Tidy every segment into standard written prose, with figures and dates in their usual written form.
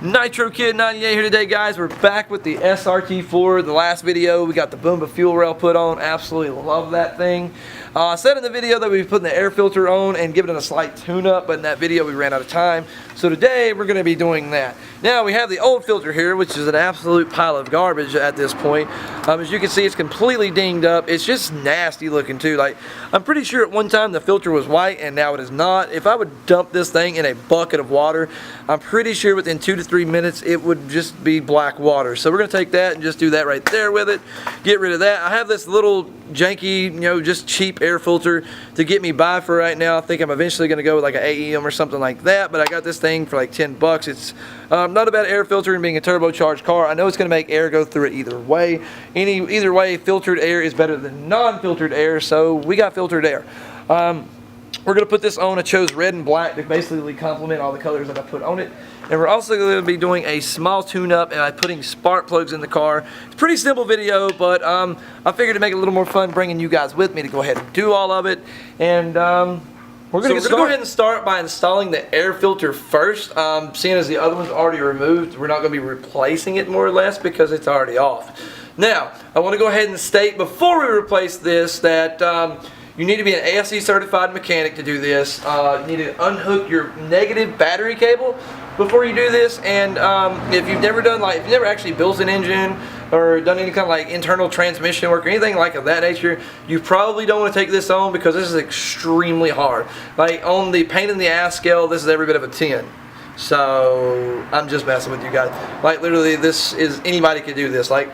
Nitro Kid 98 here today, guys. We're back with the SRT4. The last video we got the Boomba fuel rail put on. Absolutely love that thing. I said in the video that we put the air filter on and giving it a slight tune-up, but in that video we ran out of time. So today we're going to be doing that. Now we have the old filter here, which is an absolute pile of garbage at this point. As you can see, it's completely dinged up. It's just nasty looking too. Like, I'm pretty sure at one time the filter was white and now it is not. If I would dump this thing in a bucket of water, I'm pretty sure within 2 to 3 minutes it would just be black water. So we're going to take that and just do that right there with it. Get rid of that. I have this little janky, just cheap air filter to get me by for right now. I think I'm eventually going to go with like an AEM or something like that, but I got this thing for like 10 bucks. It's not a bad air filter, and being a turbocharged car, I know it's going to make air go through it either way. Either way, filtered air is better than non-filtered air, so we got filtered air. We're going to put this on. I chose red and black to basically complement all the colors that I put on it. And we're also going to be doing a small tune-up and putting spark plugs in the car. It's a pretty simple video, but I figured to make it a little more fun bringing you guys with me to go ahead and do all of it. And we're going to go ahead and start by installing the air filter first. Seeing as the other one's already removed, we're not going to be replacing it more or less because it's already off. Now, I want to go ahead and state before we replace this that you need to be an ASE certified mechanic to do this. You need to unhook your negative battery cable before you do this, and if you've never done, if you've never actually built an engine or done any kind of internal transmission work or anything like of that nature, you probably don't want to take this on because this is extremely hard. Like on the pain in the ass scale, this is every bit of a 10. So I'm just messing with you guys. Like literally, this is, anybody could do this. Like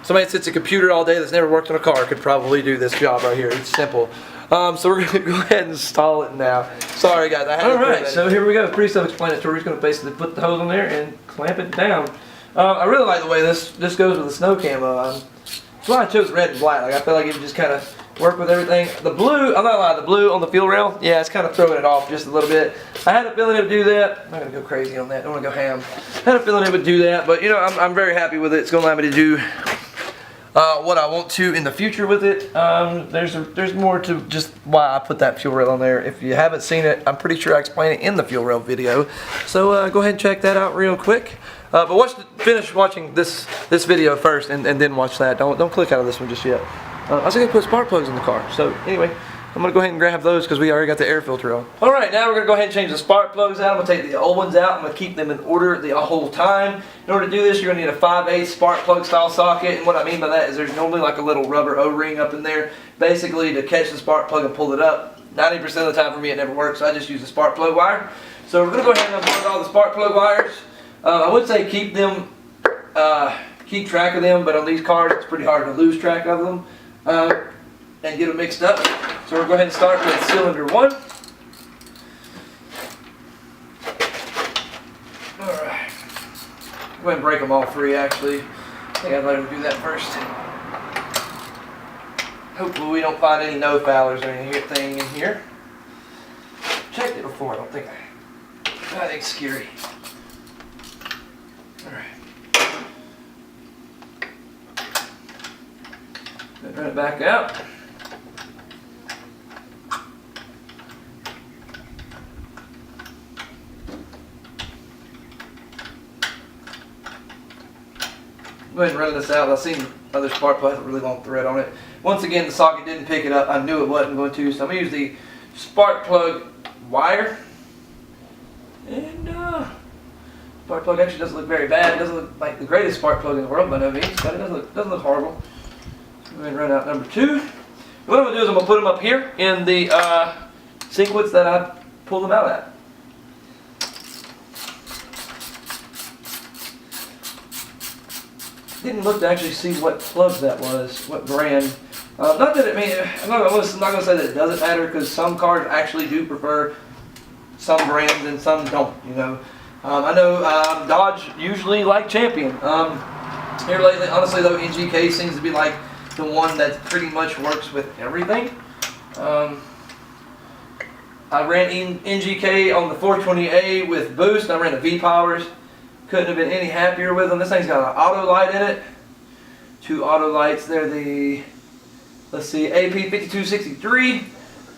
somebody that sits at a computer all day that's never worked on a car could probably do this job right here. It's simple. So we're going to go ahead and install it now. Sorry guys, I had to. Alright, so here we go. Pretty self-explanatory. We're just going to basically put the hose on there and clamp it down. I really like the way this goes with the snow camo. That's why I chose red and black. Like, I feel like it would just kind of work with everything. The blue, I'm not lying, the blue on the fuel rail, yeah, it's kind of throwing it off just a little bit. I had a feeling it would do that. I'm not going to go crazy on that. I don't want to go ham. I had a feeling it would do that, but I'm very happy with it. It's going to allow me to do what I want to in the future with it. There's more to just why I put that fuel rail on there. If you haven't seen it, I'm pretty sure I explain it in the fuel rail video. So go ahead and check that out real quick. But finish watching this video first and then watch that. Don't click out of this one just yet. I was going to put spark plugs in the car. So anyway, I'm going to go ahead and grab those because we already got the air filter on. Alright, now we're going to go ahead and change the spark plugs out. I'm going to take the old ones out. I'm going to keep them in order the whole time. In order to do this, you're going to need a 5/8 spark plug style socket. And what I mean by that is there's normally like a little rubber O-ring up in there, basically to catch the spark plug and pull it up. 90% of the time for me it never works, so I just use the spark plug wire. So we're going to go ahead and unplug all the spark plug wires. I would say keep track of them, but on these cars it's pretty hard to lose track of them and get them mixed up. So we'll go ahead and start with cylinder 1. Alright. Go ahead and break them all free actually. I think I'd let them do that first. Hopefully we don't find any no-foulers or anything in here. Checked it before, I don't think I think it's scary. Alright. Run it back out. Go ahead and run this out. I've seen other spark plugs with a really long thread on it. Once again, the socket didn't pick it up. I knew it wasn't going to, so I'm going to use the spark plug wire. And spark plug actually doesn't look very bad. It doesn't look like the greatest spark plug in the world by no means, but it doesn't look horrible. So go ahead and run out number 2. What I'm going to do is I'm going to put them up here in the sequence that I pulled them out at. Didn't look to actually see what plug that was, what brand. Not that it I'm not going to say that it doesn't matter because some cars actually do prefer some brands and some don't. I know Dodge usually like Champion. Here lately, honestly though, NGK seems to be like the one that pretty much works with everything. I ran NGK on the 420A with boost. I ran the V-Powers. Couldn't have been any happier with them. This thing's got an auto light in it. 2 auto lights. They're the, let's see, AP5263.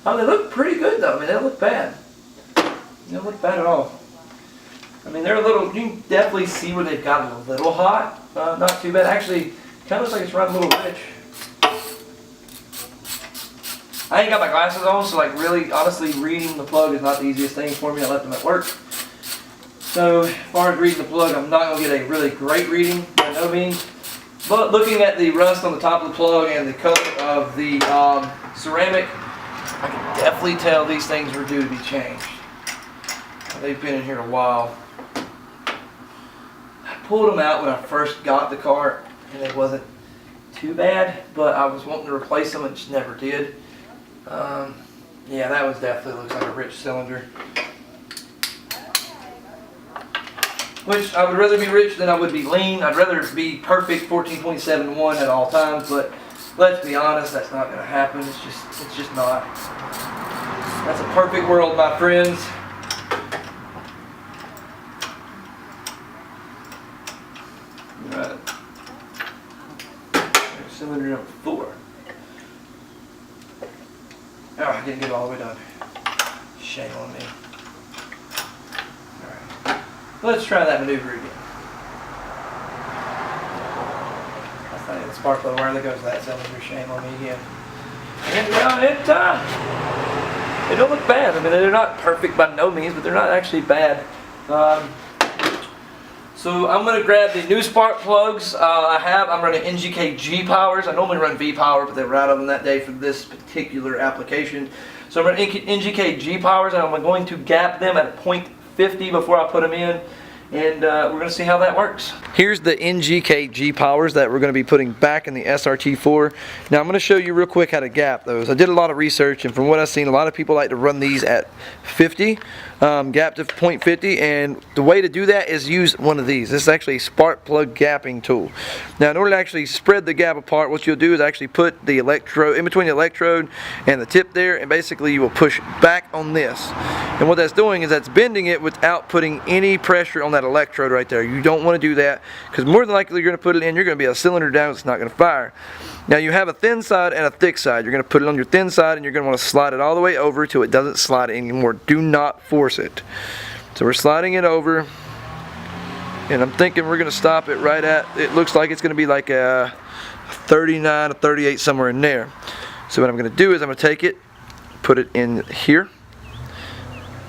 Oh, they look pretty good though. I mean, they don't look bad. They don't look bad at all. I mean, they're a little, you can definitely see where they've gotten a little hot. Not too bad. Actually, kind of looks like it's running a little rich. I ain't got my glasses on, so like really, honestly, reading the plug is not the easiest thing for me. I left them at work. So as far as reading the plug, I'm not going to get a really great reading by no means. But looking at the rust on the top of the plug and the color of the ceramic, I can definitely tell these things are due to be changed. They've been in here a while. I pulled them out when I first got the car, and it wasn't too bad, but I was wanting to replace them and just never did. Yeah, that was definitely looks like a rich cylinder. Which I would rather be rich than I would be lean. I'd rather be perfect 1427.1 at all times, but let's be honest, that's not going to happen. It's just not. That's a perfect world, my friends. Right. Cylinder number 4. Oh, I didn't get it all the way done. Shame on me. Alright. Let's try that maneuver again. That's not even the spark plug wire that goes to that cylinder. Shame on me again. And they don't look bad. I mean, they're not perfect by no means, but they're not actually bad. So I'm going to grab the new spark plugs I'm running NGK G powers. I normally run V power, but they were out of them that day for this particular application. So I'm running NGK G powers, and I'm going to gap them at 0.50 before I put them in. And we're going to see how that works. Here's the NGK G powers that we're going to be putting back in the SRT4. Now I'm going to show you real quick how to gap those. I did a lot of research, and from what I've seen, a lot of people like to run these at 50, gap to 0.50, and the way to do that is use one of these. This is actually a spark plug gapping tool. Now in order to actually spread the gap apart, what you'll do is actually put the electrode in between the electrode and the tip there, and basically you will push back on this. And what that's doing is that's bending it without putting any pressure on that electrode right there. You don't want to do that, because more than likely you're going to put it in, you're going to be a cylinder down, it's not going to fire. Now you have a thin side and a thick side. You're going to put it on your thin side, and you're going to want to slide it all the way over till it doesn't slide anymore. Do not force it. So we're sliding it over, and I'm thinking we're going to stop it right at, it looks like it's going to be like a 39 or 38, somewhere in there. So what I'm going to do is I'm going to take it, put it in here,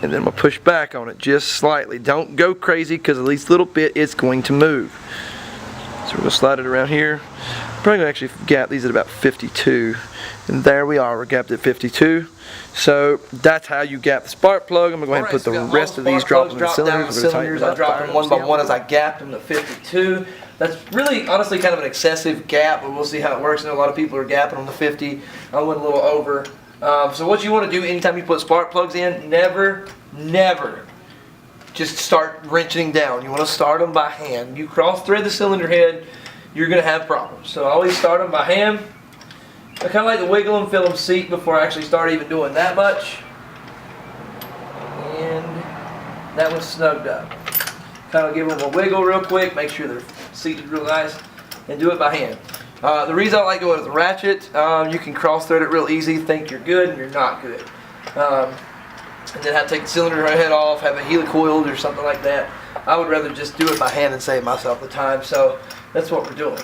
and then I'm going to push back on it just slightly. Don't go crazy, because at least a little bit it's going to move. So we're going to slide it around here. I'm probably going to actually gap these at about 52. And there we are, we're gapped at 52. So that's how you gap the spark plug. I'm going to go ahead and put the rest of these drops in the cylinders. I dropped them one by one as I gapped them to 52. That's really, honestly, kind of an excessive gap, but we'll see how it works. I know a lot of people are gapping them to 50. I went a little over. So what you want to do anytime you put spark plugs in, never just start wrenching down. You want to start them by hand. You cross thread the cylinder head, you're going to have problems. So I always start them by hand. I kind of like to wiggle them, feel them seat before I actually start even doing that much. And that one's snugged up. Kind of give them a wiggle real quick, make sure they're seated real nice, and do it by hand. The reason I like going with the ratchet, you can cross thread it real easy, think you're good and you're not good. And then have to take the cylinder head off, have it helicoiled or something like that. I would rather just do it by hand and save myself the time, so that's what we're doing.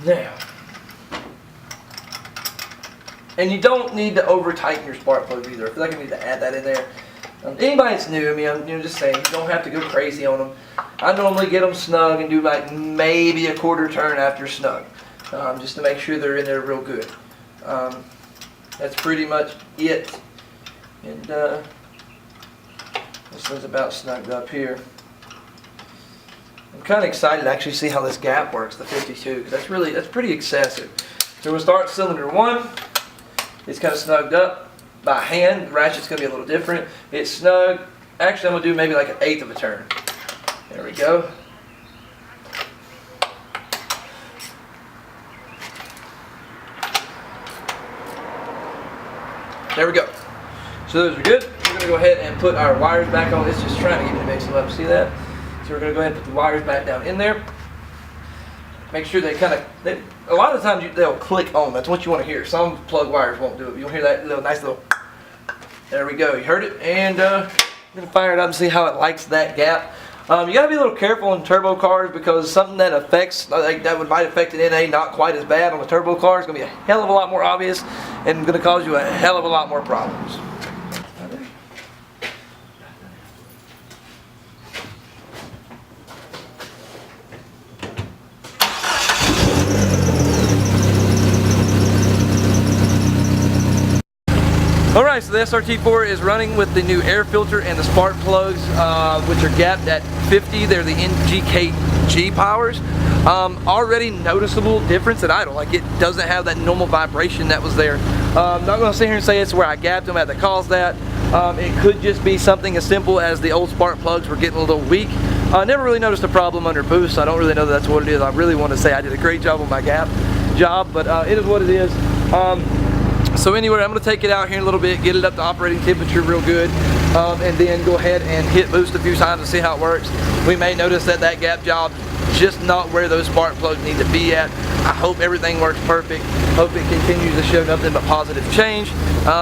Now, and you don't need to over tighten your spark plugs either. I feel like I need to add that in there. Anybody that's new, I mean, I'm just saying, you don't have to go crazy on them. I normally get them snug and do like maybe a quarter turn after snug, just to make sure they're in there real good. That's pretty much it. And this one's about snugged up here. I'm kind of excited to actually see how this gap works, the 52, because that's pretty excessive. So we'll start cylinder 1. It's kind of snugged up by hand. The ratchet's going to be a little different. It's snug. Actually, I'm going to do maybe like an 1/8 of a turn. There we go. There we go. So those are good. We're going to go ahead and put our wires back on. It's just trying to get me to mix them up. See that? So we're going to go ahead and put the wires back down in there. make sure they kind of, a lot of times they'll click on. That's what you want to hear. Some plug wires won't do it. You'll hear that little nice little, there we go. You heard it? And I'm going to fire it up and see how it likes that gap. You got to be a little careful in turbo cars because something that affects, like that might affect an NA not quite as bad on the turbo car is going to be a hell of a lot more obvious and going to cause you a hell of a lot more problems. Alright, so the SRT4 is running with the new air filter and the spark plugs, which are gapped at 50. They're the NGKG powers. Already noticeable difference at idle. Like, it doesn't have that normal vibration that was there. I'm not going to sit here and say it's where I gapped them at that caused that. It could just be something as simple as the old spark plugs were getting a little weak. I never really noticed a problem under boost. I don't really know that that's what it is. I really want to say I did a great job on my gap job, but it is what it is. So anyway, I'm going to take it out here in a little bit, get it up to operating temperature real good, and then go ahead and hit boost a few times and see how it works. We may notice that that gap job just not where those spark plugs need to be at. I hope everything works perfect. Hope it continues to show nothing but positive change,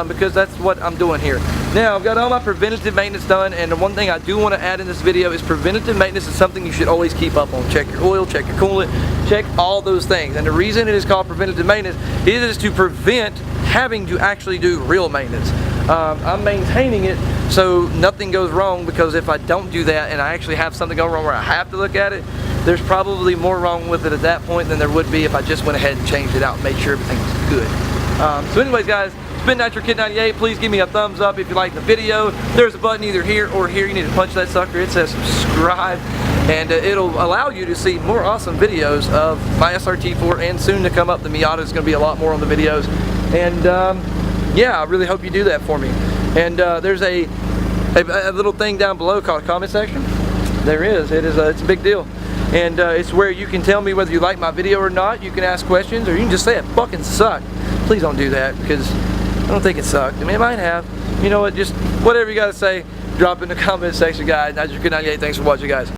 because that's what I'm doing here. Now, I've got all my preventative maintenance done, and the one thing I do want to add in this video is preventative maintenance is something you should always keep up on. Check your oil, check your coolant, check all those things. And the reason it is called preventative maintenance is to prevent having to actually do real maintenance. I'm maintaining it so nothing goes wrong, because if I don't do that and I actually have something go wrong where I have to look at it, there's probably more wrong with it at that point than there would be if I just went ahead and changed it out and made sure everything was good. So anyways, guys, it's been Nitro Kid 98. Please give me a thumbs up if you like the video. There's a button either here or here. You need to punch that sucker. It says subscribe, and it'll allow you to see more awesome videos of my SRT4, and soon to come up the Miata is going to be a lot more on the videos. And yeah, I really hope you do that for me. And there's a little thing down below called comment section. There is. It's a big deal. And it's where you can tell me whether you like my video or not. You can ask questions, or you can just say it fucking sucked. Please don't do that, because I don't think it sucked. I mean, it might have. You know what? Just whatever you got to say, drop in the comment section, guys. Nitro Kid 98. Thanks for watching, guys.